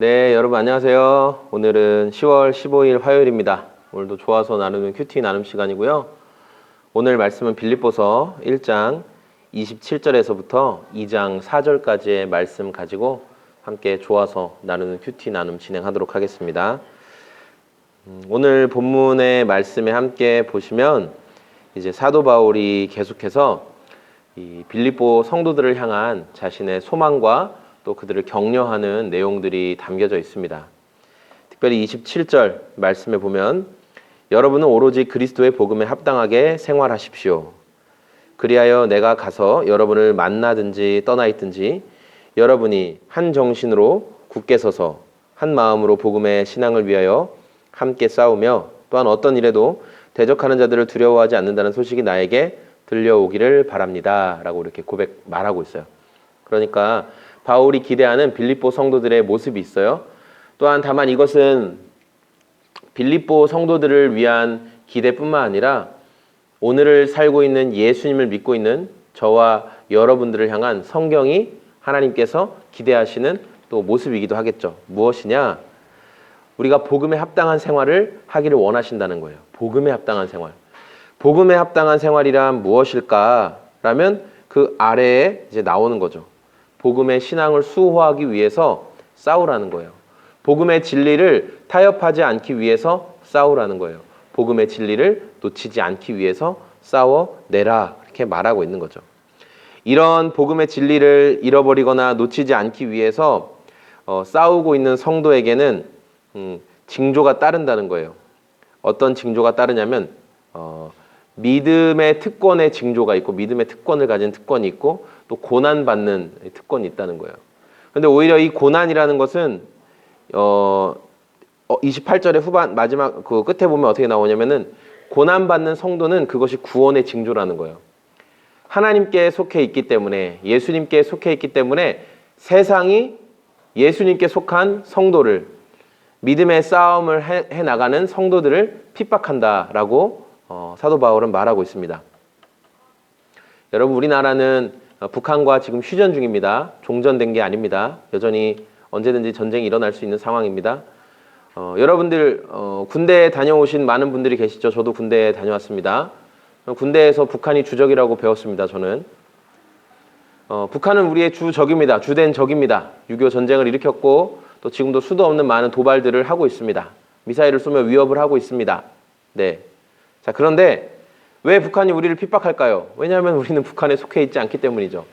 네, 여러분 안녕하세요. 오늘은 10월 15일 화요일입니다. 오늘도 좋아서 나누는 큐티 나눔 시간이고요. 오늘 말씀은 빌립보서 1장 27절에서부터 2장 4절까지의 말씀 가지고 함께 좋아서 나누는 큐티 나눔 진행하도록 하겠습니다. 오늘 본문의 말씀에 함께 보시면 이제 사도 바울이 계속해서 이 빌립보 성도들을 향한 자신의 소망과 또 그들을 격려하는 내용들이 담겨져 있습니다. 특별히 27절 말씀에 보면 여러분은 오로지 그리스도의 복음에 합당하게 생활하십시오. 그리하여 내가 가서 여러분을 만나든지 떠나 있든지 여러분이 한 정신으로 굳게 서서 한 마음으로 복음의 신앙을 위하여 함께 싸우며 또한 어떤 일에도 대적하는 자들을 두려워하지 않는다는 소식이 나에게 들려오기를 바랍니다. 라고 이렇게 말하고 있어요. 그러니까 바울이 기대하는 빌립보 성도들의 모습이 있어요. 또한 다만 이것은 빌립보 성도들을 위한 기대뿐만 아니라 오늘을 살고 있는 예수님을 믿고 있는 저와 여러분들을 향한 성경이 하나님께서 기대하시는 또 모습이기도 하겠죠. 무엇이냐? 우리가 복음에 합당한 생활을 하기를 원하신다는 거예요. 복음에 합당한 생활. 복음에 합당한 생활이란 무엇일까라면 그 아래에 이제 나오는 거죠. 복음의 신앙을 수호하기 위해서 싸우라는 거예요. 복음의 진리를 타협하지 않기 위해서 싸우라는 거예요. 복음의 진리를 놓치지 않기 위해서 싸워내라 이렇게 말하고 있는 거죠. 이런 복음의 진리를 잃어버리거나 놓치지 않기 위해서 싸우고 있는 성도에게는 징조가 따른다는 거예요. 어떤 징조가 따르냐면 믿음의 특권의 징조가 있고 믿음의 특권을 가진 특권이 있고 또 고난받는 특권이 있다는 거예요. 근데 오히려 이 고난이라는 것은 28절의 후반 마지막 그 끝에 보면 어떻게 나오냐면은 고난받는 성도는 그것이 구원의 징조라는 거예요. 하나님께 속해 있기 때문에 예수님께 속해 있기 때문에 세상이 예수님께 속한 성도를 믿음의 싸움을 해 나가는 성도들을 핍박한다라고 사도 바울은 말하고 있습니다. 여러분 우리나라는 북한과 지금 휴전 중입니다. 종전된 게 아닙니다. 여전히 언제든지 전쟁이 일어날 수 있는 상황입니다. 여러분들 군대에 다녀오신 많은 분들이 계시죠. 저도 군대에 다녀왔습니다. 군대에서 북한이 주적이라고 배웠습니다. 저는 북한은 우리의 주적입니다. 주된 적입니다. 6.25 전쟁을 일으켰고 또 지금도 수도 없는 많은 도발들을 하고 있습니다. 미사일을 쏘며 위협을 하고 있습니다. 네. 자, 그런데 왜 북한이 우리를 핍박할까요? 왜냐하면 우리는 북한에 속해 있지 않기 때문이죠.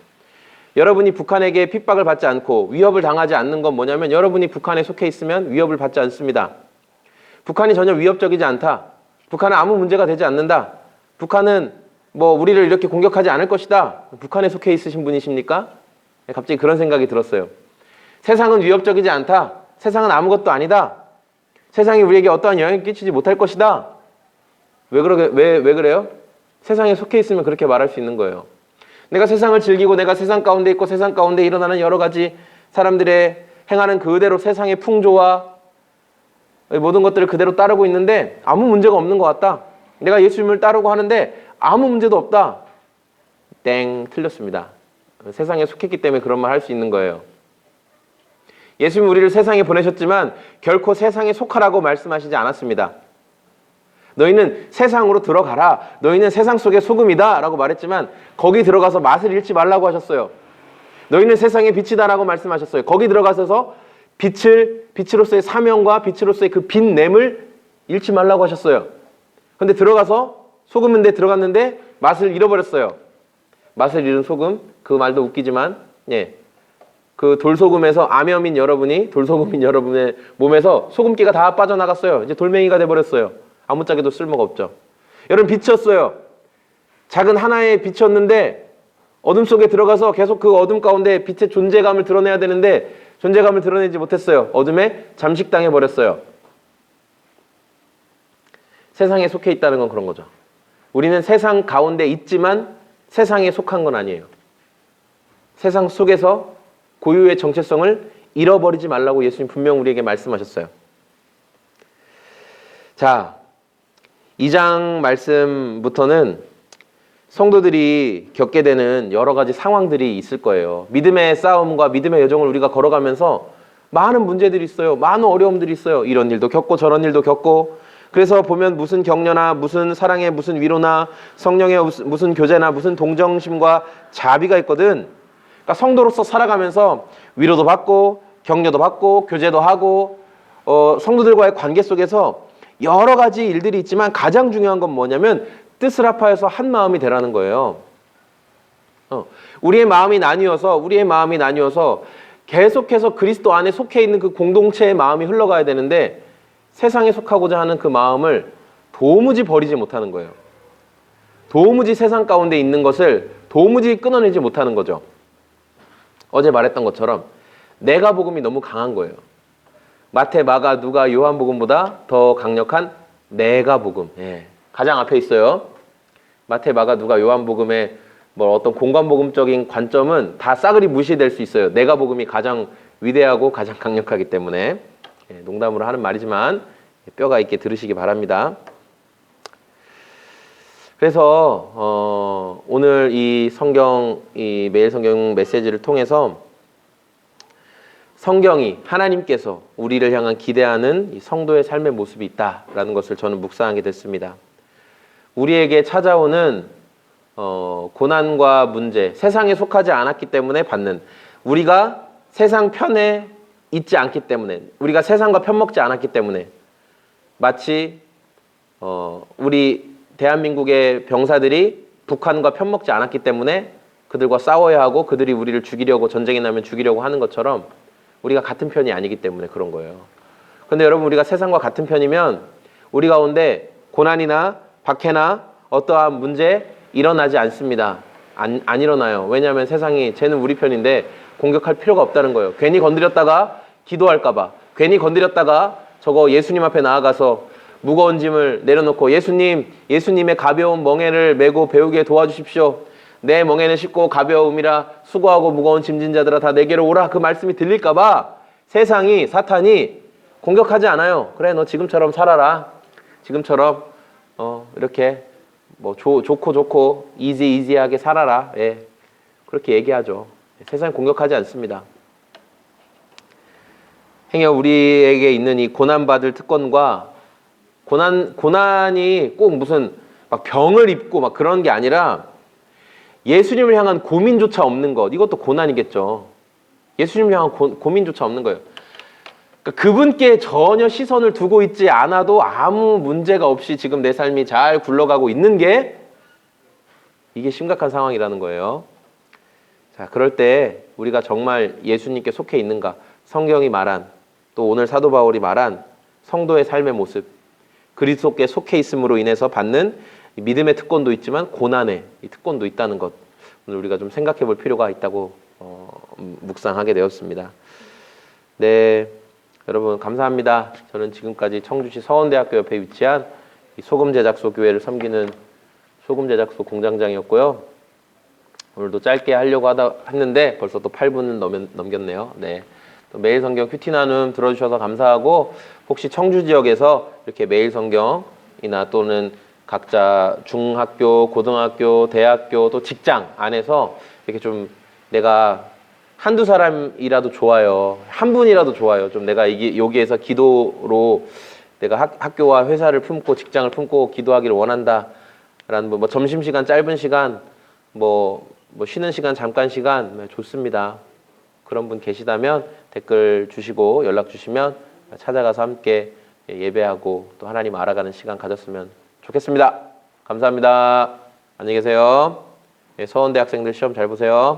여러분이 북한에게 핍박을 받지 않고 위협을 당하지 않는 건 뭐냐면 여러분이 북한에 속해 있으면 위협을 받지 않습니다. 북한이 전혀 위협적이지 않다. 북한은 아무 문제가 되지 않는다. 북한은 뭐 우리를 이렇게 공격하지 않을 것이다. 북한에 속해 있으신 분이십니까? 갑자기 그런 생각이 들었어요. 세상은 위협적이지 않다. 세상은 아무것도 아니다. 세상이 우리에게 어떠한 영향을 끼치지 못할 것이다. 왜 그래요? 세상에 속해 있으면 그렇게 말할 수 있는 거예요. 내가 세상을 즐기고 내가 세상 가운데 있고 세상 가운데 일어나는 여러 가지 사람들의 행하는 그대로 세상의 풍조와 모든 것들을 그대로 따르고 있는데 아무 문제가 없는 것 같다. 내가 예수님을 따르고 하는데 아무 문제도 없다. 땡, 틀렸습니다. 세상에 속했기 때문에 그런 말 할 수 있는 거예요. 예수님이 우리를 세상에 보내셨지만 결코 세상에 속하라고 말씀하시지 않았습니다. 너희는 세상으로 들어가라. 너희는 세상 속의 소금이다 라고 말했지만 거기 들어가서 맛을 잃지 말라고 하셨어요. 너희는 세상의 빛이다 라고 말씀하셨어요. 거기 들어가셔서 빛으로서의 사명과 빛으로서의 그 빛냄을 잃지 말라고 하셨어요. 근데 들어가서 소금인데 들어갔는데 맛을 잃어버렸어요. 맛을 잃은 소금, 그 말도 웃기지만 그 돌소금에서 암염인 여러분이 돌소금인 여러분의 몸에서 소금기가 다 빠져나갔어요. 이제 돌멩이가 돼버렸어요. 아무짝에도 쓸모가 없죠. 여러분 빛이었어요. 작은 하나의 빛이었는데 어둠 속에 들어가서 계속 그 어둠 가운데 빛의 존재감을 드러내야 되는데 존재감을 드러내지 못했어요. 어둠에 잠식당해 버렸어요. 세상에 속해 있다는 건 그런 거죠. 우리는 세상 가운데 있지만 세상에 속한 건 아니에요. 세상 속에서 고유의 정체성을 잃어버리지 말라고 예수님 분명 우리에게 말씀하셨어요. 자, 2장 말씀부터는 성도들이 겪게 되는 여러 가지 상황들이 있을 거예요. 믿음의 싸움과 믿음의 여정을 우리가 걸어가면서 많은 문제들이 있어요. 많은 어려움들이 있어요. 이런 일도 겪고 저런 일도 겪고. 그래서 보면 무슨 격려나 무슨 사랑의 무슨 위로나 성령의 무슨 교제나 무슨 동정심과 자비가 있거든. 그러니까 성도로서 살아가면서 위로도 받고 격려도 받고 교제도 하고 성도들과의 관계 속에서 여러 가지 일들이 있지만 가장 중요한 건 뭐냐면 뜻을 합하여서 한 마음이 되라는 거예요. 우리의 마음이 나뉘어서 계속해서 그리스도 안에 속해 있는 그 공동체의 마음이 흘러가야 되는데 세상에 속하고자 하는 그 마음을 도무지 버리지 못하는 거예요. 도무지 세상 가운데 있는 것을 도무지 끊어내지 못하는 거죠. 어제 말했던 것처럼 내가 복음이 너무 강한 거예요. 마태, 마가, 누가, 요한복음보다 더 강력한 내가 복음. 예. 가장 앞에 있어요. 마태, 마가, 누가, 요한복음의 뭐 어떤 공간복음적인 관점은 다 싸그리 무시될 수 있어요. 내가 복음이 가장 위대하고 가장 강력하기 때문에. 예, 농담으로 하는 말이지만 뼈가 있게 들으시기 바랍니다. 그래서 오늘 이 매일 성경 메시지를 통해서 성경이 하나님께서 우리를 향한 기대하는 이 성도의 삶의 모습이 있다라는 것을 저는 묵상하게 됐습니다. 우리에게 찾아오는 고난과 문제, 세상에 속하지 않았기 때문에 받는, 우리가 세상 편에 있지 않기 때문에, 우리가 세상과 편먹지 않았기 때문에, 마치 우리 대한민국의 병사들이 북한과 편먹지 않았기 때문에 그들과 싸워야 하고 그들이 우리를 죽이려고, 전쟁이 나면 죽이려고 하는 것처럼 우리가 같은 편이 아니기 때문에 그런 거예요. 그런데 여러분, 우리가 세상과 같은 편이면 우리 가운데 고난이나 박해나 어떠한 문제 일어나지 않습니다. 안 일어나요. 왜냐하면 세상이, 쟤는 우리 편인데 공격할 필요가 없다는 거예요. 괜히 건드렸다가 기도할까 봐, 괜히 건드렸다가 저거 예수님 앞에 나아가서 무거운 짐을 내려놓고 예수님의 가벼운 멍에를 메고 배우게 도와주십시오. 내 멍에는 쉽고 가벼움이라 수고하고 무거운 짐진 자들아 다 내게로 오라. 그 말씀이 들릴까 봐 세상이, 사탄이 공격하지 않아요. 그래, 너 지금처럼 살아라. 지금처럼 이렇게 뭐 좋고 이지하게 살아라. 예, 그렇게 얘기하죠. 세상이 공격하지 않습니다. 행여 우리에게 있는 이 고난받을 특권과 고난이 꼭 무슨 막 병을 입고 막 그런 게 아니라 예수님을 향한 고민조차 없는 것, 이것도 고난이겠죠. 예수님을 향한 고민조차 없는 거예요. 그러니까 그분께 전혀 시선을 두고 있지 않아도 아무 문제가 없이 지금 내 삶이 잘 굴러가고 있는 게, 이게 심각한 상황이라는 거예요. 자, 그럴 때 우리가 정말 예수님께 속해 있는가? 성경이 말한, 또 오늘 사도 바울이 말한 성도의 삶의 모습, 그리스도께 속해 있음으로 인해서 받는 믿음의 특권도 있지만 고난의 이 특권도 있다는 것, 오늘 우리가 좀 생각해 볼 필요가 있다고 묵상하게 되었습니다. 네, 여러분 감사합니다. 저는 지금까지 청주시 서원대학교 옆에 위치한 이 소금제작소 교회를 섬기는 소금제작소 공장장이었고요. 오늘도 짧게 하려고 했는데 벌써 또 8분은 넘겼네요. 네, 또 매일 성경 큐티 나눔 들어주셔서 감사하고, 혹시 청주 지역에서 이렇게 매일 성경이나 또는 각자 중학교, 고등학교, 대학교, 또 직장 안에서 이렇게 좀 내가 한두 사람이라도 좋아요. 한 분이라도 좋아요. 좀 내가 여기에서 기도로 내가 학교와 회사를 품고 직장을 품고 기도하기를 원한다라는 뭐 점심시간, 짧은 시간, 뭐 쉬는 시간, 잠깐 시간 좋습니다. 그런 분 계시다면 댓글 주시고 연락 주시면 찾아가서 함께 예배하고 또 하나님 알아가는 시간 가졌으면 좋겠습니다. 감사합니다. 안녕히 계세요. 서원대 학생들 시험 잘 보세요.